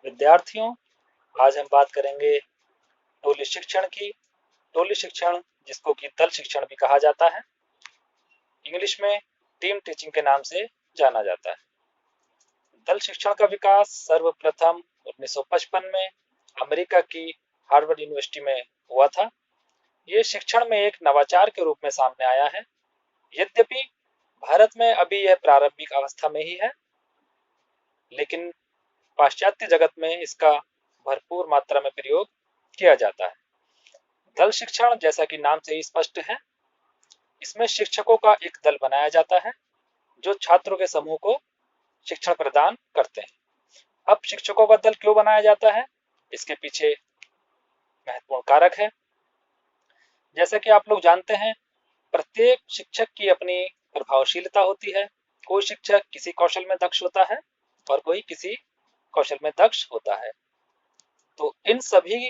विद्यार्थियों, आज हम बात करेंगे टोली शिक्षण की। टोली शिक्षण, जिसको कि दल शिक्षण भी कहा जाता है, इंग्लिश में टीम टीचिंग के नाम से जाना जाता है। दल शिक्षण का विकास सर्वप्रथम 1955 में अमेरिका की हार्वर्ड यूनिवर्सिटी में हुआ था। ये शिक्षण में एक नवाचार के रूप में सामने आया है। यद्यपि भारत में अभी यह प्रारंभिक अवस्था में ही है, लेकिन पाश्चात्य जगत में इसका भरपूर मात्रा में प्रयोग किया जाता है। दल शिक्षण, जैसा कि नाम से ही स्पष्ट है, इसमें शिक्षकों का एक दल बनाया जाता है जो छात्रों के समूह को शिक्षण प्रदान करते हैं। अब शिक्षकों का दल क्यों बनाया जाता है, इसके पीछे महत्वपूर्ण कारक है। जैसा कि आप लोग जानते हैं, प्रत्येक शिक्षक की अपनी प्रभावशीलता होती है। कोई शिक्षक किसी कौशल में दक्ष होता है और कोई किसी कौशल में दक्ष होता है। तो इन सभी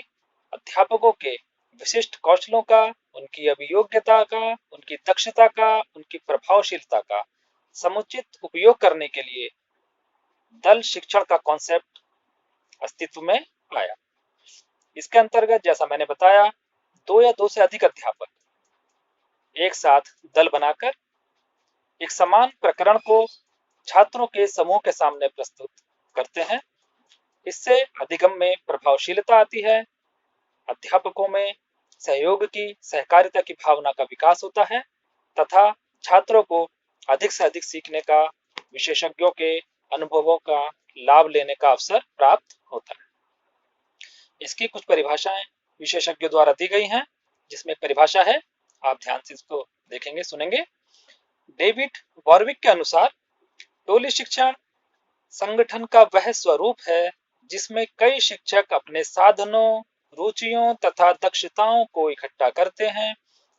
अध्यापकों के विशिष्ट कौशलों का, उनकी अभियोग्यता का, उनकी दक्षता का, उनकी प्रभावशीलता का समुचित उपयोग करने के लिए दल शिक्षण का कॉन्सेप्ट अस्तित्व में आया। इसके अंतर्गत, जैसा मैंने बताया, दो या दो से अधिक अध्यापक एक साथ दल बनाकर एक समान प्रकरण को छात्रों के समूह के सामने प्रस्तुत करते हैं। इससे अधिगम में प्रभावशीलता आती है, अध्यापकों में सहयोग की, सहकारिता की भावना का विकास होता है तथा छात्रों को अधिक से अधिक सीखने का, विशेषज्ञों के अनुभवों का लाभ लेने का अवसर प्राप्त होता है। इसकी कुछ परिभाषाएं विशेषज्ञों द्वारा दी गई हैं, जिसमें परिभाषा है, आप ध्यान से इसको देखेंगे, सुनेंगे। डेविड वॉरविक के अनुसार टोली शिक्षण संगठन का वह स्वरूप है जिसमें कई शिक्षक अपने साधनों, रुचियों तथा दक्षताओं को इकट्ठा करते हैं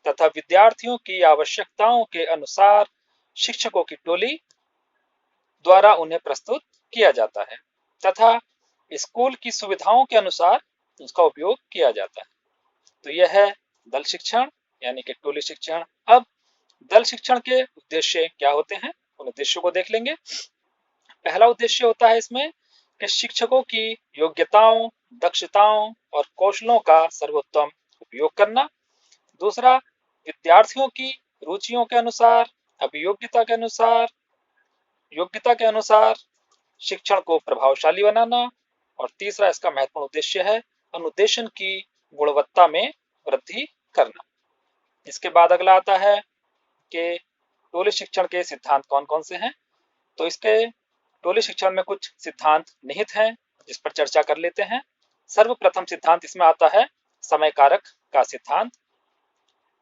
तथा विद्यार्थियों की आवश्यकताओं के अनुसार शिक्षकों की टोली द्वारा उन्हें प्रस्तुत किया जाता है तथा स्कूल की सुविधाओं के अनुसार उसका उपयोग किया जाता है। तो यह है दल शिक्षण, यानी कि टोली शिक्षण। अब दल शिक्षण के उद्देश्य क्या होते हैं, उन उद्देश्यों को देख लेंगे। पहला उद्देश्य होता है इसमें कि शिक्षकों की योग्यताओं, दक्षताओं और कौशलों का सर्वोत्तम उपयोग करना। दूसरा, विद्यार्थियों की रुचियों के अनुसार, अभियोग्यता के अनुसार, योग्यता के अनुसार शिक्षण को प्रभावशाली बनाना। और तीसरा इसका महत्वपूर्ण उद्देश्य है अनुदेशन की गुणवत्ता में वृद्धि करना। इसके बाद अगला आता है कि टोली शिक्षण के सिद्धांत कौन कौन से हैं। तो इसके टोली शिक्षण में कुछ सिद्धांत निहित हैं, जिस पर चर्चा कर लेते हैं। सर्वप्रथम सिद्धांत इसमें आता है समय कारक का सिद्धांत।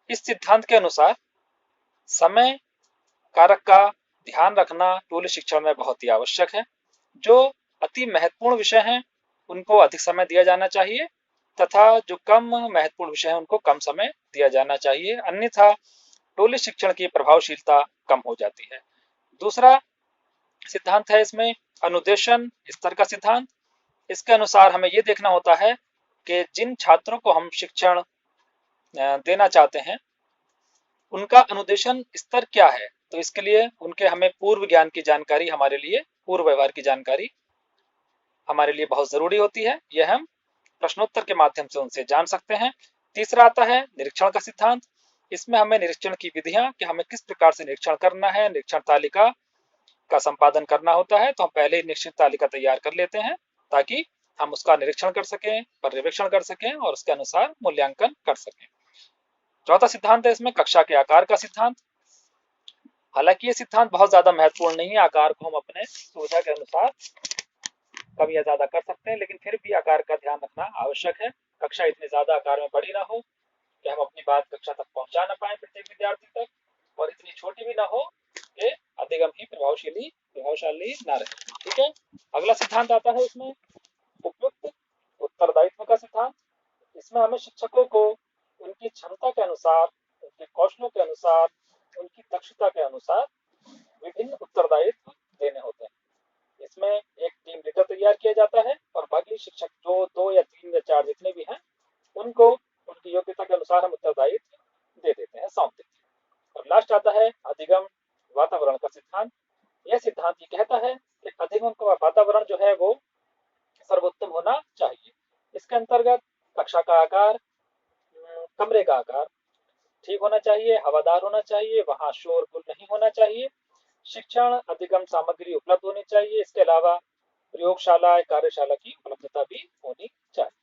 इस सिद्धांत के अनुसार समय कारक का ध्यान रखना टोली शिक्षण में बहुत ही आवश्यक है। जो अति महत्वपूर्ण विषय हैं उनको अधिक समय दिया जाना चाहिए तथा जो कम महत्वपूर्ण विषय हैं उनको कम समय दिया जाना चाहिए, अन्यथा टोली शिक्षण की प्रभावशीलता कम हो जाती है। दूसरा सिद्धांत है इसमें अनुदेशन स्तर का सिद्धांत। इसके अनुसार हमें ये देखना होता है कि जिन छात्रों को हम शिक्षण देना चाहते हैं उनका अनुदेशन स्तर क्या है। तो इसके लिए उनके हमें पूर्व ज्ञान की जानकारी, हमारे लिए पूर्व व्यवहार की जानकारी हमारे लिए बहुत जरूरी होती है। यह हम प्रश्नोत्तर के माध्यम से उनसे जान सकते हैं। तीसरा आता है निरीक्षण का सिद्धांत। इसमें हमें निरीक्षण की विधियां, कि हमें किस प्रकार से निरीक्षण करना है, निरीक्षण तालिका का संपादन करना होता है, तो हम पहले ही निरीक्षण तालिका तैयार कर लेते हैं ताकि हम उसका निरीक्षण कर सकें, पर्यवेक्षण कर सकें और उसके अनुसार मूल्यांकन कर सकें। चौथा सिद्धांत है इसमें कक्षा के आकार का सिद्धांत। हालांकि ये सिद्धांत बहुत ज्यादा महत्वपूर्ण नहीं है, आकार को हम अपने सुविधा के अनुसार कम या ज्यादा कर सकते हैं, लेकिन फिर भी आकार का ध्यान रखना आवश्यक है। कक्षा इतनी ज्यादा आकार में बड़ी ना हो कि हम अपनी बात कक्षा तक पहुंचा ना पाए प्रत्येक विद्यार्थी तक, और इतनी छोटी भी ना हो कि अधिगम ही प्रभावशाली ना रहे। ठीक है। अगला सिद्धांत आता है इसमें उपयुक्त उत्तरदायित्व का सिद्धांत। इसमें हमें शिक्षकों को उनकी क्षमता के अनुसार, उनके कौशलों के अनुसार, उनकी दक्षता के अनुसार विभिन्न उत्तरदायित्व देने होते हैं। इसमें एक टीम लीडर तैयार किया जाता है और बाकी शिक्षक जो 2 या 3 या 4 जितने भी हैं उनको उनकी योग्यता के अनुसार हम उत्तरदायित्व दे देते हैं, सौंप देते हैं। और लास्ट आता है अधिगम वातावरण का सिद्धांत। यह सिद्धांत ये कहता है कि अधिगम का वातावरण जो है वो सर्वोत्तम इसके अंतर्गत कक्षा का आकार, कमरे का आकार ठीक होना चाहिए, हवादार होना चाहिए, वहां शोरगुल नहीं होना चाहिए, शिक्षण अधिगम सामग्री उपलब्ध होनी चाहिए, इसके अलावा प्रयोगशाला कार्यशाला की उपलब्धता भी होनी चाहिए।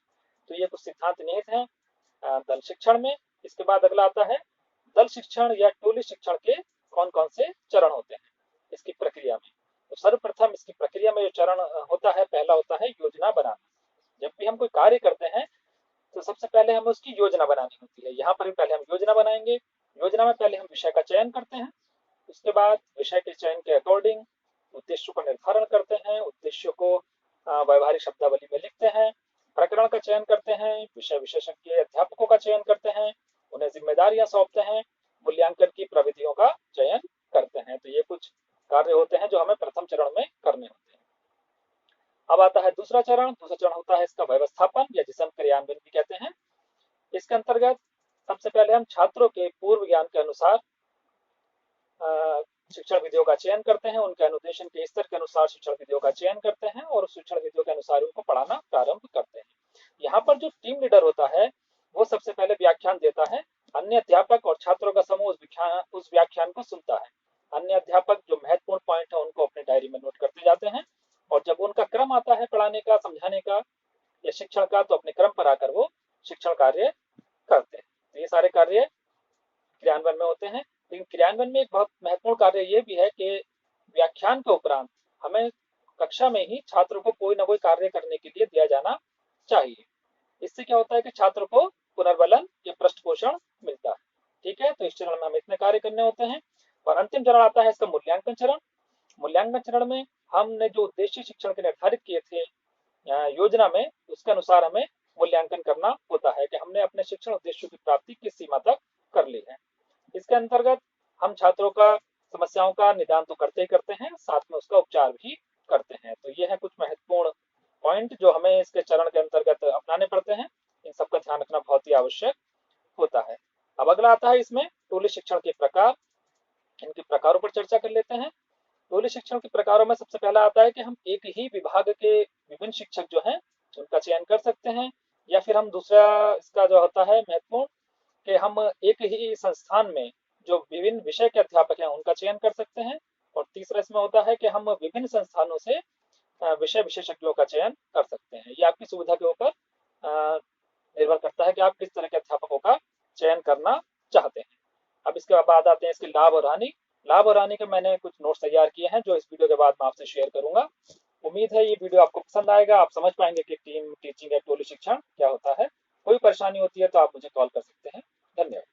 तो ये कुछ सिद्धांत निहित हैं दल शिक्षण में। इसके बाद अगला आता है दल शिक्षण या टोली शिक्षण के कौन कौन से चरण होते हैं इसकी प्रक्रिया में। तो सर्वप्रथम इसकी प्रक्रिया में जो चरण होता है, पहला होता है योजना बनाना। जब भी हम कोई कार्य करते हैं तो सबसे पहले हमें उसकी योजना बनानी होती है। यहाँ पर भी पहले हम योजना बनाएंगे। योजना में पहले हम विषय का चयन करते हैं, उसके बाद विषय के चयन के अकॉर्डिंग उद्देश्यों का निर्धारण करते हैं, उद्देश्यों को व्यवहारिक शब्दावली में लिखते हैं, प्रकरण का चयन करते हैं, विषय विशेषज्ञ अध्यापकों का चयन करते हैं, उन्हें जिम्मेदारियां सौंपते हैं, मूल्यांकन की प्रविधियों का चयन करते हैं। तो ये कुछ कार्य होते हैं जो हमें प्रथम चरण में करने होते हैं। अब आता है दूसरा चरण। दूसरा चरण होता है इसका व्यवस्थापन या जिसे हम क्रियान्वयन भी कहते हैं। इसके अंतर्गत सबसे पहले हम छात्रों के पूर्व ज्ञान के अनुसार शिक्षण विधियों का चयन करते हैं, उनके अनुदेशन के स्तर के अनुसार शिक्षण विधियों का चयन करते हैं और शिक्षण विधियों के अनुसार उनको पढ़ाना प्रारंभ करते हैं। यहाँ पर जो टीम लीडर होता है वो सबसे पहले व्याख्यान देता है, अन्य अध्यापक और छात्रों का समूह उस व्याख्यान को सुनता है। अन्य अध्यापक जो महत्वपूर्ण पॉइंट है उनको अपनी डायरी में नोट करते जाते हैं और जब उनका क्रम आता है पढ़ाने का, समझाने का या शिक्षण का, तो अपने क्रम पर आकर वो शिक्षण कार्य करते हैं। तो ये सारे कार्य क्रियान्वयन में होते हैं। लेकिन क्रियान्वयन में एक बहुत महत्वपूर्ण कार्य ये भी है कि व्याख्यान के उपरांत हमें कक्षा में ही छात्रों को कोई ना कोई कार्य करने के लिए दिया जाना चाहिए। इससे क्या होता है कि छात्र को पुनर्बलन या पृष्ठ पोषण मिलता है। ठीक है, तो इस चरण में हमें इतने कार्य करने होते हैं। और अंतिम चरण आता है इसका मूल्यांकन चरण। मूल्यांकन चरण में हमने जो उद्देश्य शिक्षण के निर्धारित किए थे योजना में, उसके अनुसार हमें मूल्यांकन करना होता है कि हमने अपने शिक्षण उद्देश्यों की प्राप्ति किस सीमा तक कर ली है। इसके अंतर्गत हम छात्रों का समस्याओं का निदान तो करते ही करते हैं, साथ में उसका उपचार भी करते हैं। तो ये है कुछ महत्वपूर्ण पॉइंट जो हमें इसके चरण के अंतर्गत अपनाने पड़ते हैं। इन सबका ध्यान रखना बहुत ही आवश्यक होता है। अब अगला आता है इसमें टोली शिक्षण के प्रकार। इनके प्रकारों पर चर्चा कर लेते हैं। टोली शिक्षण के प्रकारों में सबसे पहला आता है कि हम एक ही विभाग के विभिन्न शिक्षक जो हैं उनका चयन कर सकते हैं, या फिर हम दूसरा इसका जो होता है महत्वपूर्ण कि हम एक ही संस्थान में जो विभिन्न विषय के अध्यापक हैं उनका चयन कर सकते हैं। और तीसरा इसमें होता है कि हम विभिन्न संस्थानों से विषय विशेषज्ञों का चयन कर सकते हैं। ये आपकी सुविधा के ऊपर निर्भर करता है कि आप किस तरह के अध्यापकों का चयन करना चाहते हैं। अब इसके बाद आते हैं इसके लाभ और हानि। लाभ और हानि के मैंने कुछ नोट्स तैयार किए हैं जो इस वीडियो के बाद मैं आपसे शेयर करूंगा। उम्मीद है ये वीडियो आपको पसंद आएगा, आप समझ पाएंगे कि टीम टीचिंग या टोली शिक्षण क्या होता है। कोई परेशानी होती है तो आप मुझे कॉल कर सकते हैं। धन्यवाद।